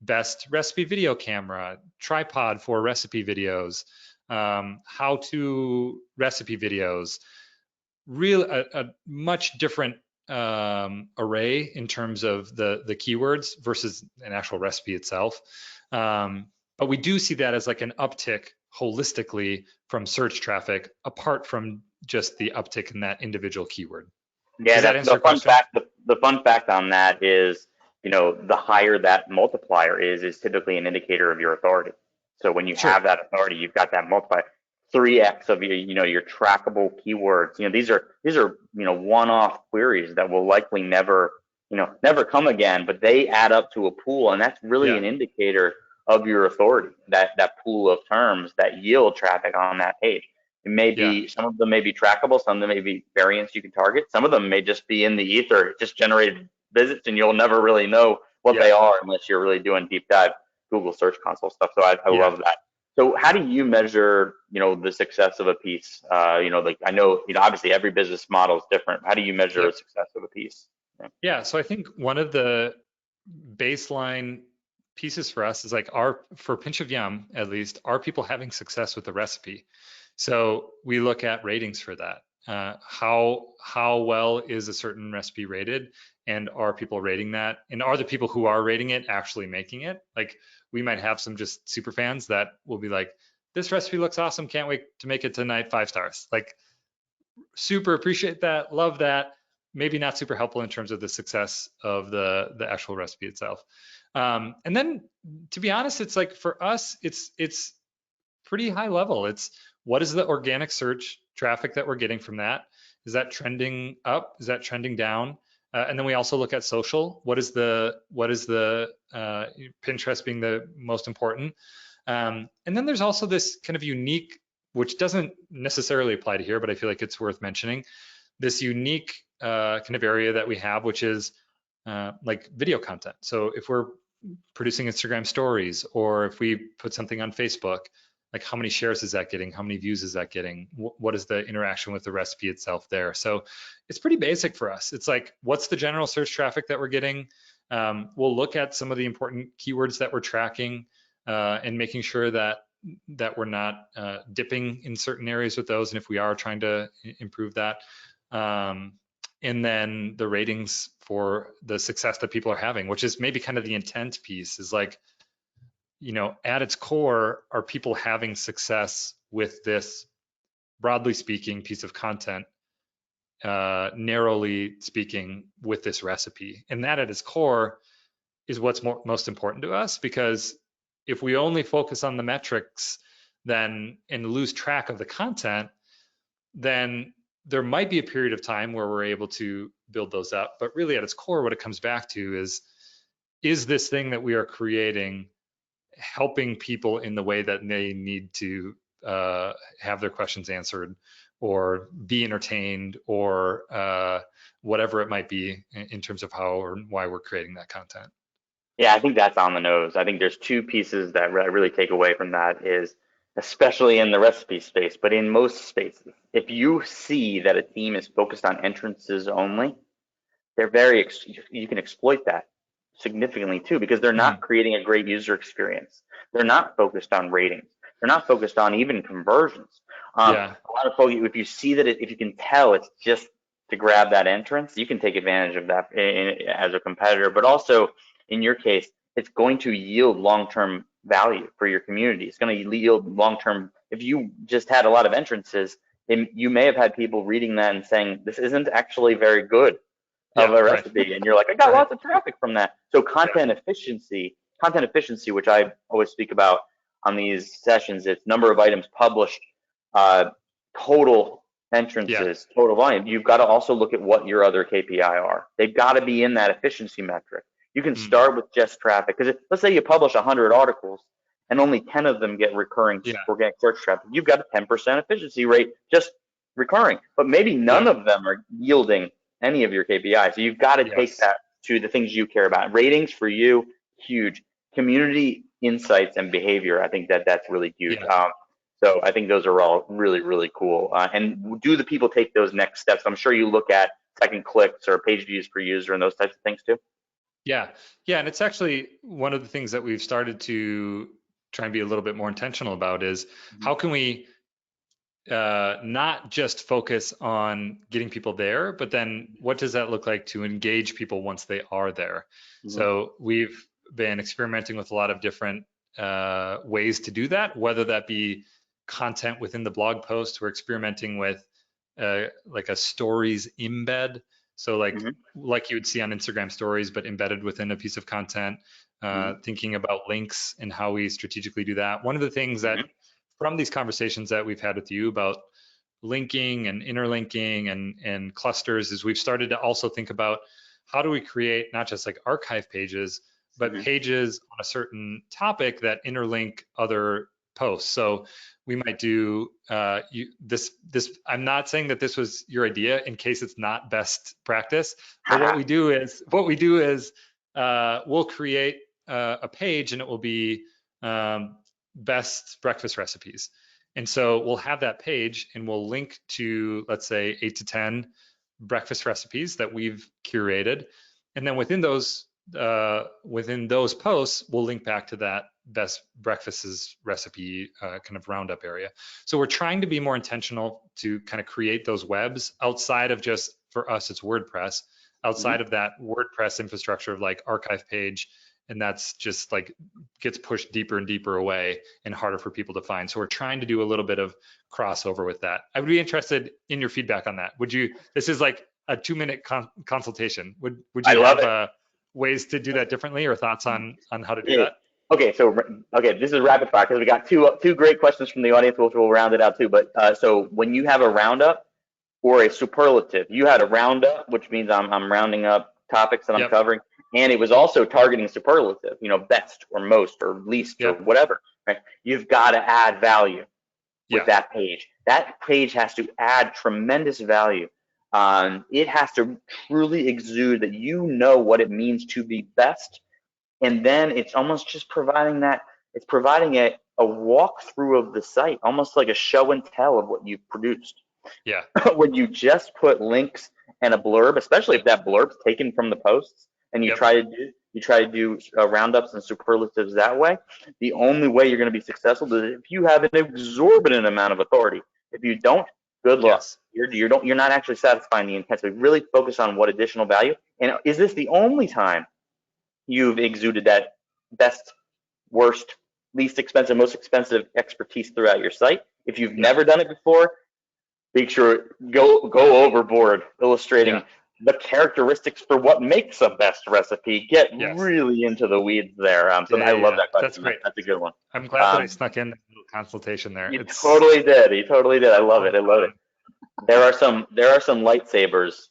best recipe video camera, tripod for recipe videos, how to recipe videos, a much different array in terms of the keywords versus an actual recipe itself. But we do see that as like an uptick holistically from search traffic, apart from just the uptick in that individual keyword. Yeah, Does that that's answer the your fun question? fact. The fun fact on that is, the higher that multiplier is typically an indicator of your authority. So when you Sure. have that authority, you've got that multiplier, 3x of your trackable keywords. These are one-off queries that will likely never come again, but they add up to a pool, and that's really Yeah. an indicator of your authority. That pool of terms that yield traffic on that page. It may Yeah. be, some of them may be trackable, some of them may be variants you can target, some of them may just be in the ether, just generated visits, and you'll never really know what Yeah. they are unless you're really doing deep dive Google Search Console stuff. So I Yeah. love that. So how do you measure, the success of a piece? Like I know, obviously every business model is different. How do you measure the Yep. success of a piece? Yeah. So I think one of the baseline pieces for us is like, for Pinch of Yum, at least, are people having success with the recipe? So we look at ratings for that. How well is a certain recipe rated, and are people rating that? And are the people who are rating it actually making it? Like, we might have some just super fans that will be like, this recipe looks awesome, can't wait to make it tonight, 5 stars. Like, super appreciate that, love that. Maybe not super helpful in terms of the success of the actual recipe itself. And then, to be honest, it's like, for us, it's pretty high level. It's, what is the organic search traffic that we're getting from that? Is that trending up? Is that trending down? And then we also look at social. What is the Pinterest being the most important? And then there's also this kind of unique, which doesn't necessarily apply to here, but I feel like it's worth mentioning, this unique kind of area that we have, which is like video content. So if we're producing Instagram stories, or if we put something on Facebook, like how many shares is that getting? How many views is that getting? What is the interaction with the recipe itself there? So it's pretty basic for us. It's like, what's the general search traffic that we're getting? We'll look at some of the important keywords that we're tracking and making sure that we're not dipping in certain areas with those, and if we are, trying to improve that. And then the ratings for the success that people are having, which is maybe kind of the intent piece, is like, at its core, are people having success with this, broadly speaking, piece of content, narrowly speaking, with this recipe? And that at its core is what's most important to us, because if we only focus on the metrics and lose track of the content, then there might be a period of time where we're able to build those up. But really at its core, what it comes back to is this thing that we are creating helping people in the way that they need to have their questions answered, or be entertained, or whatever it might be in terms of how or why we're creating that content. Yeah, I think that's on the nose. I think there's two pieces that I really take away from that is, especially in the recipe space, but in most spaces, if you see that a team is focused on entrances only, you can exploit that significantly too, because they're not creating a great user experience. They're not focused on ratings. They're not focused on even conversions. A lot of folks, if you see that, if you can tell it's just to grab that entrance, you can take advantage of that as a competitor. But also, in your case, it's going to yield long-term value for your community. It's going to yield long-term. If you just had a lot of entrances, you may have had people reading that and saying, this isn't actually very good of a recipe, and you're like, I got lots of traffic from that. So content efficiency, which I always speak about on these sessions, it's number of items published, total entrances, total volume. You've got to also look at what your other KPI are. They've got to be in that efficiency metric. You can start with just traffic, because let's say you publish 100 articles and only 10 of them get recurring organic search traffic. You've got a 10% efficiency rate just recurring, but maybe none of them are yielding any of your KPIs. So you've got to take that to the things you care about. Ratings for you, huge. Community insights and behavior, I think that's really huge. So I think those are all really, really cool. And do the people take those next steps? I'm sure you look at second clicks or page views per user and those types of things too. Yeah, and it's actually one of the things that we've started to try and be a little bit more intentional about is how can we not just focus on getting people there, but then what does that look like to engage people once they are there? So we've been experimenting with a lot of different ways to do that, whether that be content within the blog post. We're experimenting with like a stories embed. So like you would see on Instagram stories, but embedded within a piece of content, thinking about links and how we strategically do that. One of the things that from these conversations that we've had with you about linking and interlinking and clusters is we've started to also think about how do we create not just like archive pages, but pages on a certain topic that interlink other posts. So we might do this. I'm not saying that this was your idea in case it's not best practice, but what we do is we'll create a page and it will be best breakfast recipes. And so we'll have that page and we'll link to, let's say, 8 to 10 breakfast recipes that we've curated. And then within those posts, we'll link back to that best breakfasts recipe kind of roundup area. So we're trying to be more intentional to kind of create those webs outside of just, for us, it's WordPress, outside of that WordPress infrastructure of like archive page. And that's just like gets pushed deeper and deeper away and harder for people to find. So we're trying to do a little bit of crossover with that. I would be interested in your feedback on that. This is like a 2-minute consultation. Would you have ways to do that differently or thoughts on how to do that? Okay, this is rapid fire because we got two great questions from the audience, which we'll round it out too. But so when you have a roundup, or a superlative. You had a roundup, which means I'm rounding up topics that I'm Yep. covering, and it was also targeting superlative, best or most or least or Yep. whatever, right? You've got to add value with Yeah. that page. That page has to add tremendous value. It has to truly exude that you know what it means to be best, and then it's almost just providing that. It's providing a walkthrough of the site, almost like a show and tell of what you've produced. Yeah. When you just put links and a blurb, especially if that blurb's taken from the posts, and you Yep. try to do roundups and superlatives that way, the only way you're going to be successful is if you have an exorbitant amount of authority. If you don't, good luck. Yes. You're not actually satisfying the intent. So really focus on what additional value. And is this the only time you've exuded that best, worst, least expensive, most expensive expertise throughout your site? If you've Yep. never done it before, make sure go overboard, illustrating Yeah. the characteristics for what makes a best recipe. Get Yes. really into the weeds there. So Yeah. I Yeah. love Yeah. that That's question. great. That's a good one. I'm glad that I snuck in that little consultation there. You It's totally did. You totally did. I love it. I love it. um, There are some lightsabers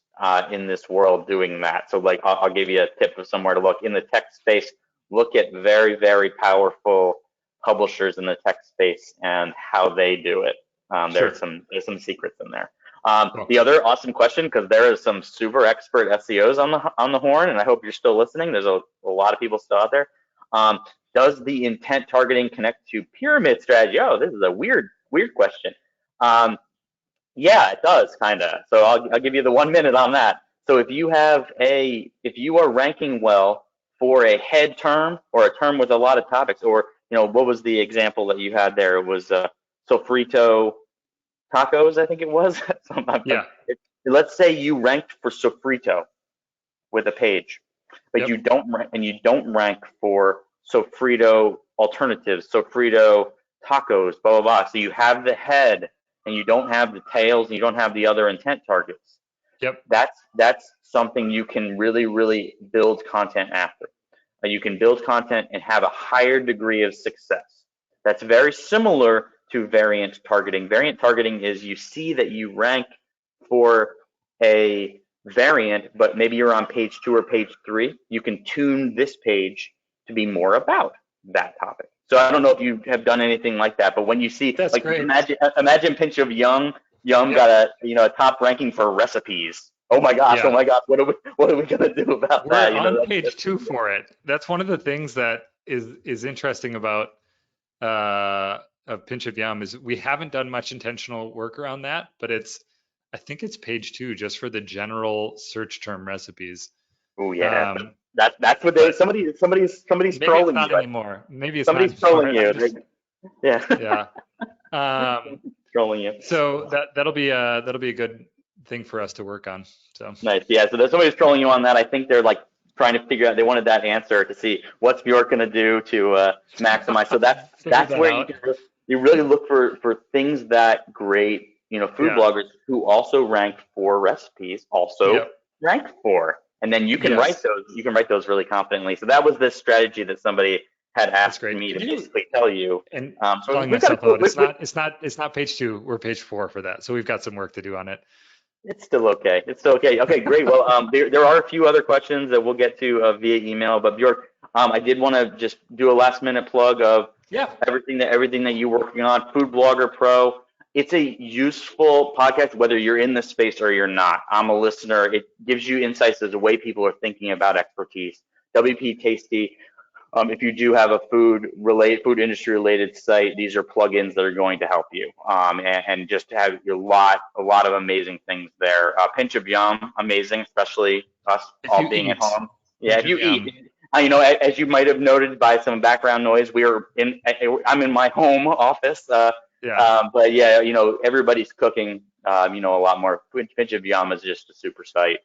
in this world doing that. So like I'll give you a tip of somewhere to look in the tech space. Look at very, very powerful publishers in the tech space and how they do it. sure. There's some secrets in there. Cool. The other awesome question, because there is some super expert SEOs on the horn, and I hope you're still listening. There's a lot of people still out there. Does the intent targeting connect to pyramid strategy? Oh, this is a weird question. Yeah, it does kind of. So I'll give you the 1 minute on that. So if you are ranking well for a head term or a term with a lot of topics, or what was the example that you had there? It was sofrito tacos, I think it was. Yeah. Let's say you ranked for sofrito with a page, but Yep. you don't rank for sofrito alternatives, sofrito tacos, blah blah blah. So you have the head and you don't have the tails and you don't have the other intent targets. Yep. That's something you can really really build content after. You can build content and have a higher degree of success. That's very similar to variant targeting. Variant targeting is you see that you rank for a variant, but maybe you're on page 2 or page 3. You can tune this page to be more about that topic. So I don't know if you have done anything like that, but when you see, That's like, great. imagine pinch of Young Yep. got a top ranking for recipes. Oh my gosh, Yeah. what are we gonna do about We're that? on page 2 for it. That's one of the things that is interesting about a pinch of yum is we haven't done much intentional work around that, but I think it's page 2 just for the general search term recipes. Oh yeah, Um, that's what but somebody's maybe it's trolling not you. anymore. Maybe it's not Somebody's trolling anymore. you. I'm just Yeah, yeah. Um, trolling you. so that'll be a good thing for us to work on. So Nice. Yeah. So there's somebody's trolling you on that. I think they're like trying to figure out. They wanted that answer to see what's Bjork going to do to maximize. So figured that's that where you out. can you really look for things that great food Yeah. bloggers who also rank for recipes also Yep. rank for, and then you can write Yes. those. You can write those really confidently. So that was the strategy that somebody had That's asked great. me to Could you basically tell you. and So calling we've got a myself cool. out? It's not page 2. We're page 4 for that. So we've got some work to do on it. It's still okay. It's still okay. Okay, great. Well, there are a few other questions that we'll get to via email, but Bjork, I did want to just do a last minute plug of Yeah. everything that you're working on. Food Blogger Pro. It's a useful podcast, whether you're in the space or you're not. I'm a listener. It gives you insights as the way people are thinking about expertise. WP Tasty. If you do have a food industry related site, these are plugins that are going to help you, and just have a lot of amazing things there. Pinch of Yum, amazing, especially us If all you being at eat, home. Yeah, pinch if of you eat, yum. as you might have noted by some background noise, I'm in my home office, Yeah. but yeah, everybody's cooking, a lot more. Pinch of Yum is just a super site,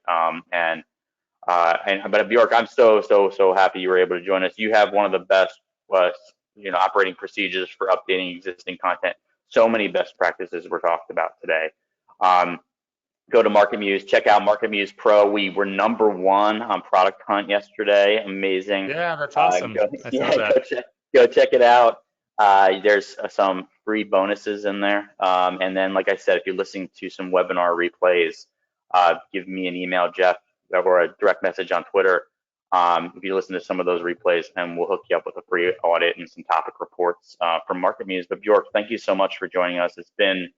but Bjork, I'm so happy you were able to join us. You have one of the best, operating procedures for updating existing content. So many best practices were talked about today. Um, Go to MarketMuse, check out MarketMuse Pro. We were #1 on Product Hunt yesterday. Amazing. Yeah, that's awesome. I saw that. Go check it out. There's some free bonuses in there. And then, like I said, if you're listening to some webinar replays, give me an email, Jeff, or a direct message on Twitter. If you listen to some of those replays, and we'll hook you up with a free audit and some topic reports from MarketMuse. But Bjork, thank you so much for joining us. It's been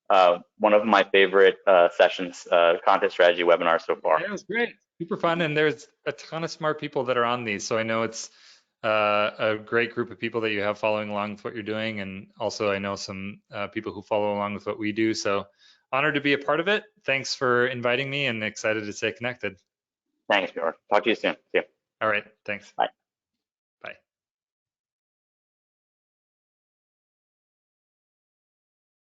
one of my favorite sessions, content strategy webinars so far. Yeah, it was great. Super fun. And there's a ton of smart people that are on these. So I know it's a great group of people that you have following along with what you're doing. And also I know some people who follow along with what we do. So honored to be a part of it. Thanks for inviting me and excited to stay connected. Thanks, Bjork. Talk to you soon. See you. All right. Thanks. Bye.